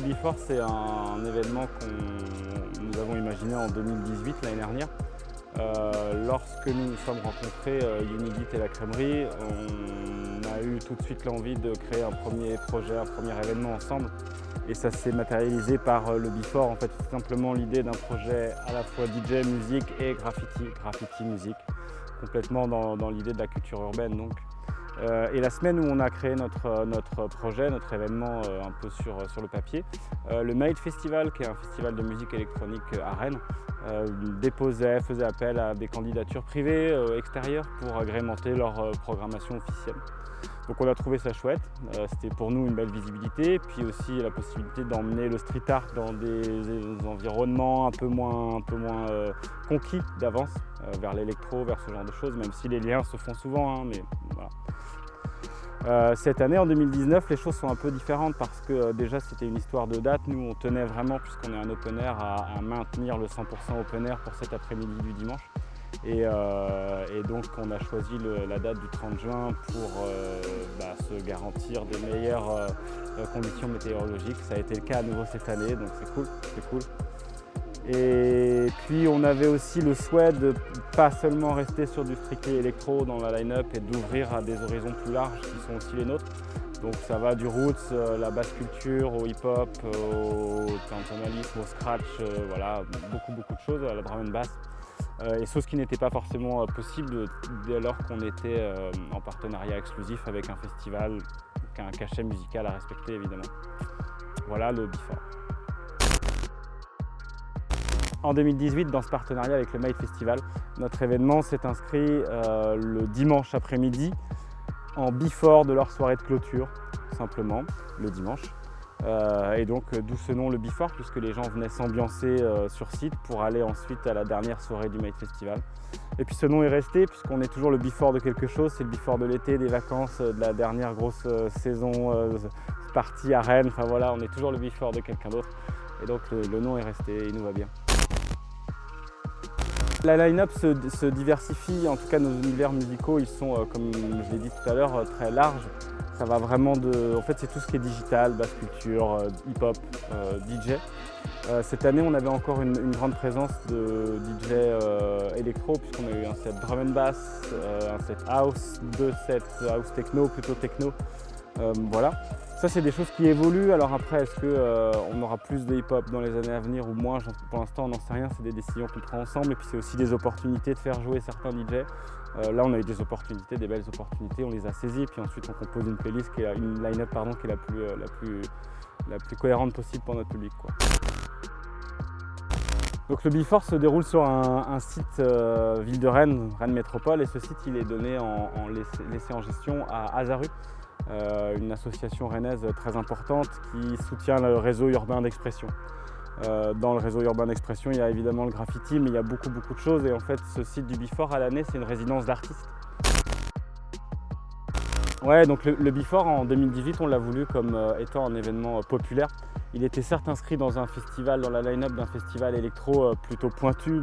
Before, c'est un événement que nous avons imaginé en 2018, l'année dernière. Lorsque nous nous sommes rencontrés, Unigit et la Crèmerie, on a eu tout de suite l'envie de créer un premier projet, un premier événement ensemble. Et ça s'est matérialisé par le Before. En fait, c'est simplement l'idée d'un projet à la fois DJ, musique et graffiti, musique, complètement dans l'idée de la culture urbaine. Donc. Et la semaine où on a créé notre projet, notre événement un peu sur le papier, le Maïd Festival, qui est un festival de musique électronique à Rennes, faisait appel à des candidatures privées extérieures pour agrémenter leur programmation officielle. Donc on a trouvé ça chouette, c'était pour nous une belle visibilité, puis aussi la possibilité d'emmener le street art dans des environnements un peu moins conquis d'avance, vers l'électro, vers ce genre de choses, même si les liens se font souvent, hein, mais voilà. Cette année, en 2019, les choses sont un peu différentes parce que déjà c'était une histoire de date. Nous on tenait vraiment, puisqu'on est un open air, à maintenir le 100% open air pour cet après-midi du dimanche. Et donc on a choisi la date du 30 juin pour se garantir des meilleures conditions météorologiques. Ça a été le cas à nouveau cette année, donc c'est cool. Et puis on avait aussi le souhait de pas seulement rester sur du strictly électro dans la line-up et d'ouvrir à des horizons plus larges qui sont aussi les nôtres. Donc ça va du roots, la basse culture, au hip-hop, au temporalisme, au scratch, voilà, beaucoup de choses, à la drum and bass. Et chose qui n'était pas forcément possible dès lors qu'on était en partenariat exclusif avec un festival, qui a un cachet musical à respecter évidemment. Voilà le Before. En 2018, dans ce partenariat avec le Maïd Festival, notre événement s'est inscrit le dimanche après-midi en Before de leur soirée de clôture, tout simplement, le dimanche. Et donc d'où ce nom le Before, puisque les gens venaient s'ambiancer sur site pour aller ensuite à la dernière soirée du Maïd Festival. Et puis ce nom est resté puisqu'on est toujours le Before de quelque chose, c'est le Before de l'été, des vacances, de la dernière grosse saison partie à Rennes, enfin voilà, on est toujours le Before de quelqu'un d'autre. Et donc le nom est resté et il nous va bien. La line-up se diversifie, en tout cas nos univers musicaux, ils sont, comme je l'ai dit tout à l'heure, très larges. Ça va vraiment en fait c'est tout ce qui est digital, basse culture, hip-hop, DJ. Cette année on avait encore une grande présence de DJ électro puisqu'on a eu un set drum and bass, un set house, 2 sets house techno, plutôt techno. Voilà. Ça c'est des choses qui évoluent, alors après est-ce qu'on aura plus de hip-hop dans les années à venir ou moins, pour l'instant on n'en sait rien, c'est des décisions qu'on prend ensemble et puis c'est aussi des opportunités de faire jouer certains DJ. Là on a eu des opportunités, des belles opportunités, on les a saisies puis ensuite on compose une playlist, une line-up qui est la plus cohérente possible pour notre public, quoi. Donc le Before se déroule sur un site ville de Rennes, Rennes Métropole, et ce site il est donné laissé en gestion à Azaru. Une association rennaise très importante qui soutient le réseau urbain d'expression. Dans le réseau urbain d'expression, il y a évidemment le graffiti, mais il y a beaucoup de choses. Et en fait, ce site du Before, à l'année, c'est une résidence d'artistes. Ouais, donc le Before, en 2018, on l'a voulu comme étant un événement populaire. Il était certes inscrit dans un festival, dans la line-up d'un festival électro plutôt pointu,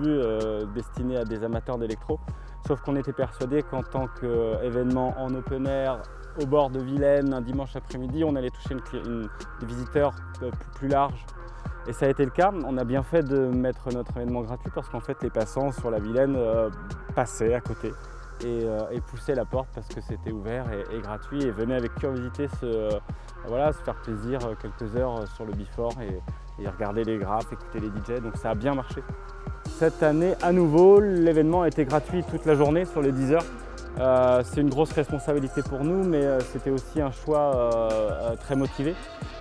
destiné à des amateurs d'électro. Sauf qu'on était persuadé qu'en tant qu'événement en open air, au bord de Vilaine, un dimanche après-midi, on allait toucher des visiteurs plus larges. Et ça a été le cas. On a bien fait de mettre notre événement gratuit parce qu'en fait les passants sur la Vilaine passaient à côté et poussaient la porte parce que c'était ouvert et gratuit et venaient avec curiosité se faire plaisir quelques heures sur le Before et regarder les graphes, écouter les DJ. Donc ça a bien marché. Cette année, à nouveau, l'événement a été gratuit toute la journée sur les 10 heures. C'est une grosse responsabilité pour nous, mais c'était aussi un choix très motivé.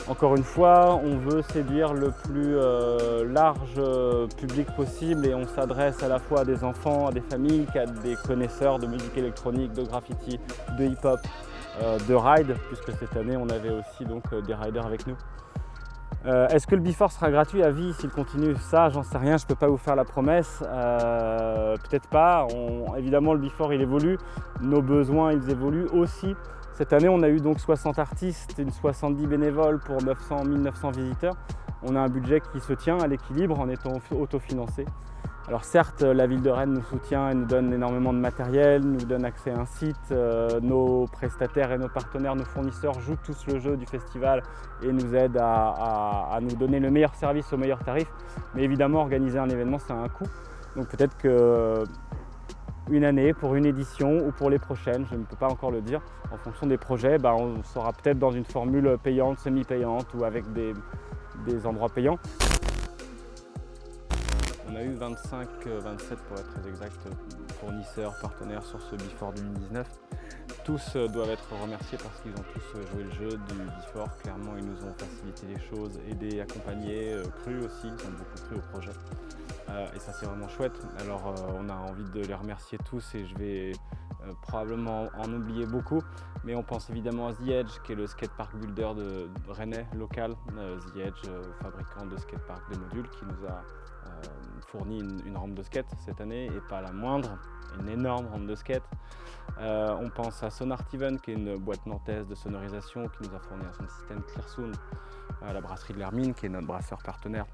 Encore une fois, on veut séduire le plus large public possible et on s'adresse à la fois à des enfants, à des familles, qu'à des connaisseurs de musique électronique, de graffiti, de hip-hop, de ride, puisque cette année on avait aussi donc, des riders avec nous. Est-ce que le Before sera gratuit à vie s'il continue? Ça, j'en sais rien, je ne peux pas vous faire la promesse. Peut-être pas. Évidemment, le Before, il évolue. Nos besoins, ils évoluent aussi. Cette année, on a eu donc 60 artistes, 70 bénévoles pour 1900 visiteurs. On a un budget qui se tient à l'équilibre en étant autofinancé. Alors certes, la ville de Rennes nous soutient et nous donne énormément de matériel, nous donne accès à un site, nos prestataires et nos partenaires, nos fournisseurs jouent tous le jeu du festival et nous aident à nous donner le meilleur service au meilleur tarif. Mais évidemment, organiser un événement, ça a un coût. Donc peut-être qu'une année, pour une édition ou pour les prochaines, je ne peux pas encore le dire, en fonction des projets, on sera peut-être dans une formule payante, semi-payante ou avec des endroits payants. On a eu 27 pour être très exact, fournisseurs, partenaires sur ce Before 2019. Tous doivent être remerciés parce qu'ils ont tous joué le jeu du Before. Clairement, ils nous ont facilité les choses, aidé, accompagné, cru aussi, ils ont beaucoup cru au projet. Et ça, c'est vraiment chouette. Alors, on a envie de les remercier tous et je vais probablement en oublier beaucoup. Mais on pense évidemment à The Edge, qui est le skatepark builder de Rennais local. The Edge, fabricant de skatepark de modules, qui nous a fourni une rampe de skate cette année et pas la moindre, une énorme rampe de skate. On pense à Sonartiven, qui est une boîte nantaise de sonorisation qui nous a fourni un son système Clearsound, à la brasserie de l'Hermine, qui est notre brasseur partenaire,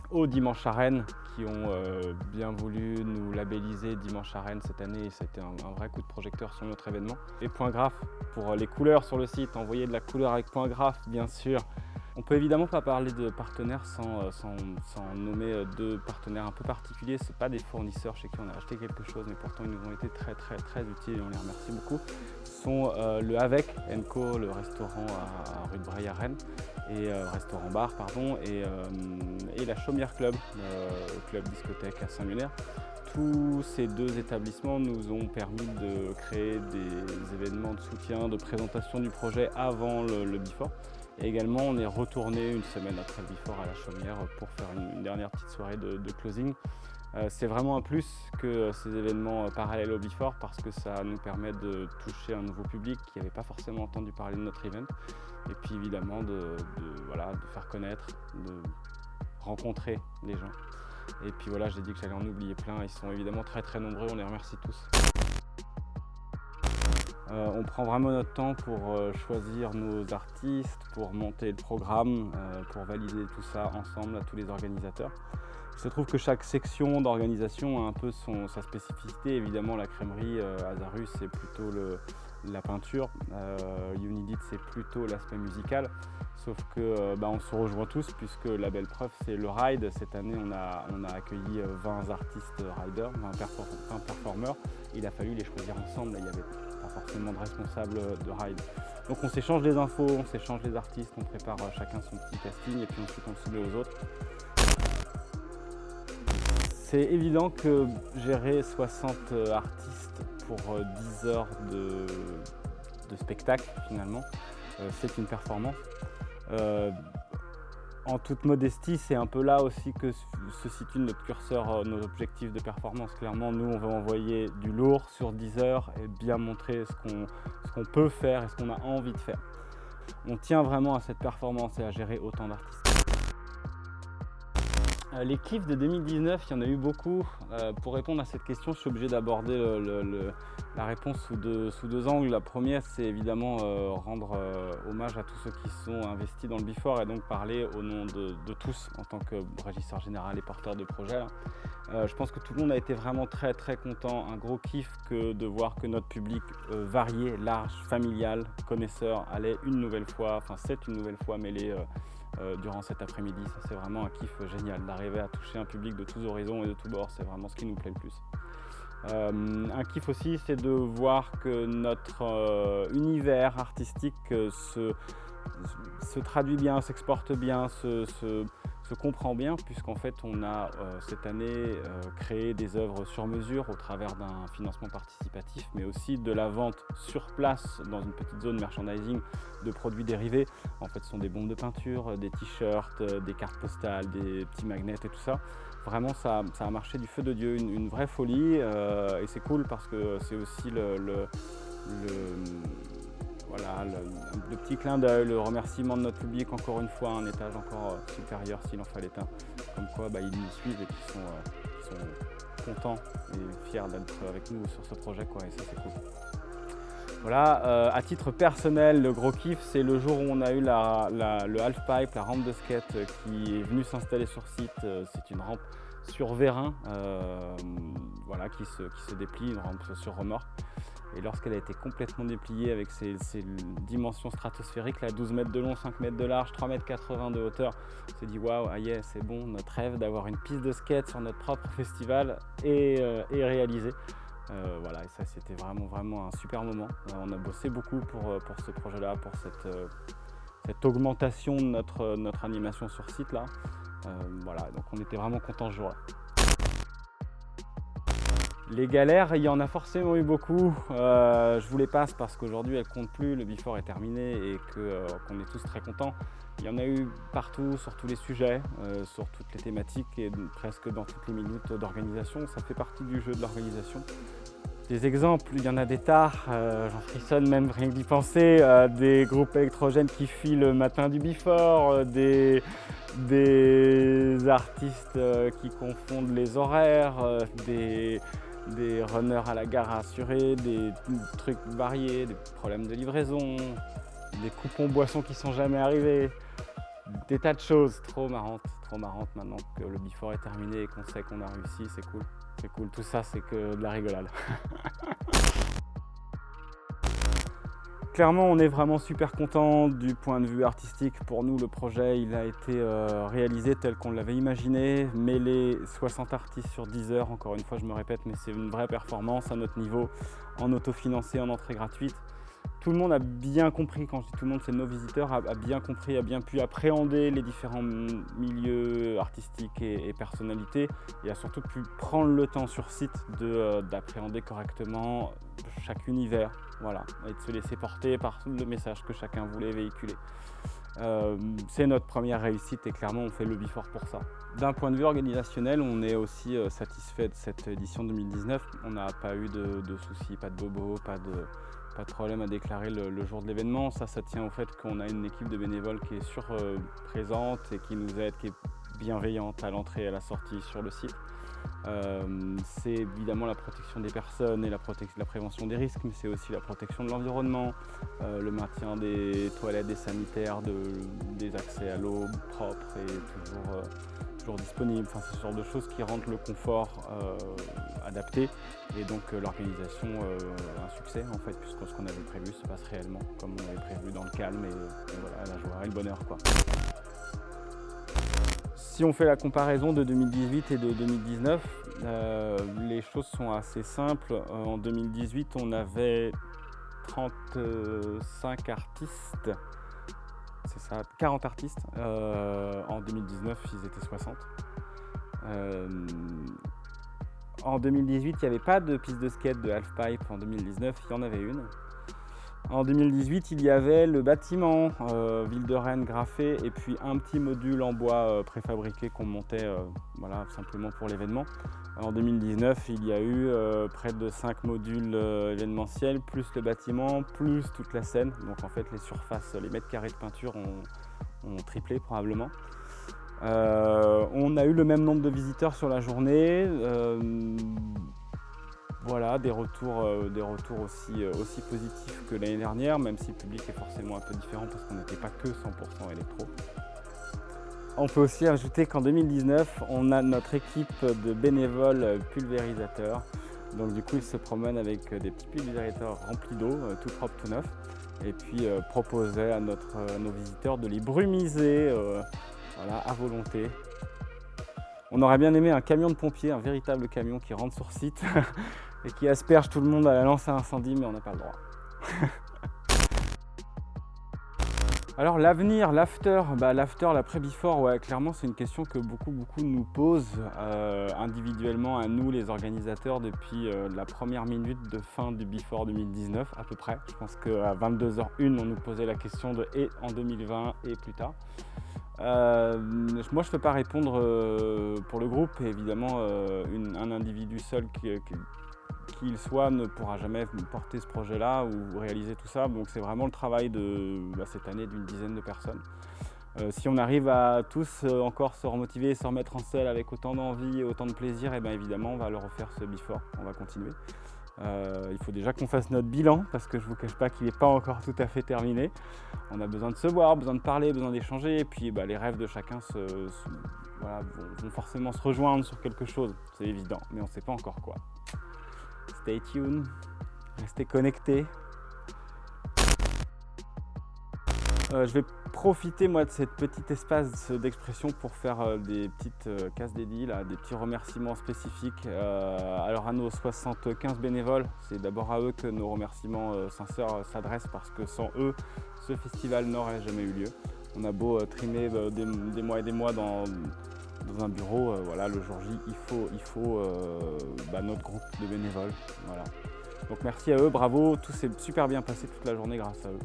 au Dimanche à Rennes, qui ont bien voulu nous labelliser Dimanche à Rennes cette année. C'était un vrai coup de projecteur sur notre événement. Et Point Graph pour les couleurs sur le site, envoyer de la couleur avec Point Graph, bien sûr. On peut évidemment pas parler de partenaires sans nommer deux partenaires un peu particuliers. Ce pas des fournisseurs chez qui on a acheté quelque chose, mais pourtant ils nous ont été très utiles et on les remercie beaucoup. Ce sont le Avec Co, le restaurant à rue de Breil à Rennes, et restaurant-bar pardon, et la Chaumière Club, club discothèque à Saint-Lunaire. Tous ces deux établissements nous ont permis de créer des événements de soutien, de présentation du projet avant le Before. Et également, on est retourné une semaine après le Before à la Chaumière pour faire une dernière petite soirée de closing. C'est vraiment un plus que ces événements parallèles au Before parce que ça nous permet de toucher un nouveau public qui n'avait pas forcément entendu parler de notre event. Et puis évidemment de faire connaître, de rencontrer les gens. Et puis voilà, j'ai dit que j'allais en oublier plein. Ils sont évidemment très nombreux, on les remercie tous. On prend vraiment notre temps pour choisir nos artistes, pour monter le programme, pour valider tout ça ensemble à tous les organisateurs. Il se trouve que chaque section d'organisation a un peu sa spécificité. Évidemment, la crèmerie Azarus, c'est plutôt la peinture. Unidit, c'est plutôt l'aspect musical. Sauf que on se rejoint tous puisque la belle preuve, c'est le ride. Cette année, on a accueilli 20 artistes riders, 20 performeurs. Il a fallu les choisir ensemble. Il y avait pas forcément de responsable de ride. Donc on s'échange les infos, on s'échange les artistes, on prépare chacun son petit casting et puis ensuite on se met aux autres. C'est évident que gérer 60 artistes pour 10 heures de spectacle finalement, c'est une performance. En toute modestie, c'est un peu là aussi que se situe notre curseur, nos objectifs de performance. Clairement, nous, on va envoyer du lourd sur 10 heures et bien montrer ce qu'on peut faire et ce qu'on a envie de faire. On tient vraiment à cette performance et à gérer autant d'artistes. Les kiffs de 2019, il y en a eu beaucoup. Pour répondre à cette question, je suis obligé d'aborder la réponse sous deux angles. La première, c'est évidemment rendre hommage à tous ceux qui sont investis dans le Before et donc parler au nom de tous en tant que régisseur général et porteur de projet. Je pense que tout le monde a été vraiment très content. Un gros kiff de voir que notre public varié, large, familial, connaisseur allait une nouvelle fois, enfin c'est une nouvelle fois mêlé durant cet après-midi. Ça, c'est vraiment un kiff génial d'arriver à toucher un public de tous horizons et de tous bords. C'est vraiment ce qui nous plaît le plus. Un kiff aussi, c'est de voir que notre univers artistique se traduit bien, s'exporte bien, se comprend bien, puisqu'en fait on a cette année créé des œuvres sur mesure au travers d'un financement participatif, mais aussi de la vente sur place dans une petite zone merchandising de produits dérivés. En fait, ce sont des bombes de peinture, des t-shirts, des cartes postales, des petits magnets et tout ça. Vraiment, ça a marché du feu de Dieu, une vraie folie, et c'est cool parce que c'est aussi le petit clin d'œil, le remerciement de notre public, encore une fois, un étage encore supérieur s'il en fallait un. Comme quoi, ils nous suivent et qu'ils sont contents et fiers d'être avec nous sur ce projet, quoi, et ça c'est cool. Voilà, à titre personnel, le gros kiff, c'est le jour où on a eu le halfpipe, la rampe de skate qui est venue s'installer sur site. C'est une rampe sur vérin, voilà, qui se déplie, une rampe sur remorque. Et lorsqu'elle a été complètement dépliée avec ses dimensions stratosphériques, là, 12 mètres de long, 5 mètres de large, 3,80 m de hauteur, on s'est dit waouh, ah yeah, c'est bon, notre rêve d'avoir une piste de skate sur notre propre festival est réalisé. Voilà, et ça c'était vraiment un super moment. On a bossé beaucoup pour ce projet-là, pour cette augmentation de notre animation sur site là. Voilà, donc on était vraiment contents ce jour-là. Les galères, il y en a forcément eu beaucoup. Je vous les passe parce qu'aujourd'hui elles comptent plus, le before est terminé et qu'on est tous très contents. Il y en a eu partout, sur tous les sujets, sur toutes les thématiques et presque dans toutes les minutes d'organisation. Ça fait partie du jeu de l'organisation. Des exemples, il y en a des tas, j'en frissonne même rien que d'y penser, des groupes électrogènes qui fuient le matin du before, des artistes qui confondent les horaires, des runners à la gare à assurer, des trucs variés, des problèmes de livraison, des coupons boissons qui sont jamais arrivés, des tas de choses trop marrantes maintenant que le before est terminé et qu'on sait qu'on a réussi, c'est cool. C'est cool, tout ça c'est que de la rigolade. Clairement, on est vraiment super content du point de vue artistique. Pour nous, le projet il a été réalisé tel qu'on l'avait imaginé. Mêler 60 artistes sur 10 heures, encore une fois je me répète, mais c'est une vraie performance à notre niveau, en autofinancé, en entrée gratuite. Tout le monde a bien compris, quand je dis tout le monde, c'est nos visiteurs, a bien compris, a bien pu appréhender les différents milieux artistiques et personnalités et a surtout pu prendre le temps sur site d'appréhender correctement chaque univers, voilà, et de se laisser porter par le message que chacun voulait véhiculer. C'est notre première réussite et clairement on fait le before pour ça. D'un point de vue organisationnel, on est aussi satisfait de cette édition 2019. On n'a pas eu de soucis, pas de bobos, pas de problème à déclarer le jour de l'événement. Ça tient au fait qu'on a une équipe de bénévoles qui est présente et qui nous aide, qui est bienveillante à l'entrée et à la sortie sur le site. C'est évidemment la protection des personnes et la prévention des risques, mais c'est aussi la protection de l'environnement, le maintien des toilettes, des sanitaires, des accès à l'eau propre et toujours disponible. Enfin, c'est ce genre de choses qui rendent le confort adapté et donc l'organisation un succès en fait, puisque ce qu'on avait prévu se passe réellement comme on avait prévu, dans le calme et voilà, la joie et le bonheur quoi. Si on fait la comparaison de 2018 et de 2019, les choses sont assez simples. En 2018, on avait 35 artistes, c'est ça, 40 artistes. En 2019, ils étaient 60. En 2018, il n'y avait pas de piste de skate de halfpipe. En 2019, il y en avait une. En 2018, il y avait le bâtiment Ville de Rennes graffé et puis un petit module en bois préfabriqué qu'on montait voilà, simplement pour l'événement. En 2019, il y a eu près de 5 modules événementiels, plus le bâtiment, plus toute la scène. Donc en fait, les surfaces, les mètres carrés de peinture ont triplé probablement. On a eu le même nombre de visiteurs sur la journée. Voilà, des retours aussi positifs que l'année dernière, même si le public est forcément un peu différent parce qu'on n'était pas que 100% électro. On peut aussi ajouter qu'en 2019, on a notre équipe de bénévoles pulvérisateurs. Donc du coup, ils se promènent avec des petits pulvérisateurs remplis d'eau, tout propre, tout neuf, et puis proposaient à nos visiteurs de les brumiser voilà, à volonté. On aurait bien aimé un camion de pompiers, un véritable camion qui rentre sur site et qui asperge tout le monde à la lance à incendie, mais on n'a pas le droit. Alors l'avenir, l'after, l'après-before, ouais, clairement c'est une question que beaucoup nous posent individuellement à nous les organisateurs depuis la première minute de fin du before 2019 à peu près. Je pense qu'à 22h01 on nous posait la question de et en 2020 et plus tard. Moi je ne peux pas répondre pour le groupe, et évidemment un individu seul qu'il soit ne pourra jamais porter ce projet-là ou réaliser tout ça. Donc c'est vraiment le travail de cette année d'une dizaine de personnes. Si on arrive à tous encore se remotiver, se remettre en selle avec autant d'envie et autant de plaisir, et bien évidemment on va le refaire ce before, on va continuer. Il faut déjà qu'on fasse notre bilan parce que je ne vous cache pas qu'il n'est pas encore tout à fait terminé. On a besoin de se voir, besoin de parler, besoin d'échanger. Et puis les rêves de chacun voilà, vont forcément se rejoindre sur quelque chose. C'est évident, mais on ne sait pas encore quoi. Stay tuned, restez connectés. Je vais profiter moi de cette petite espace d'expression pour faire des petites cases dédiées, des petits remerciements spécifiques. Alors à nos 75 bénévoles, c'est d'abord à eux que nos remerciements sincères s'adressent parce que sans eux, ce festival n'aurait jamais eu lieu. On a beau trimer des mois et des mois dans un bureau, voilà, le jour J, il faut notre groupe de bénévoles. Voilà. Donc merci à eux, bravo, tout s'est super bien passé toute la journée grâce à eux.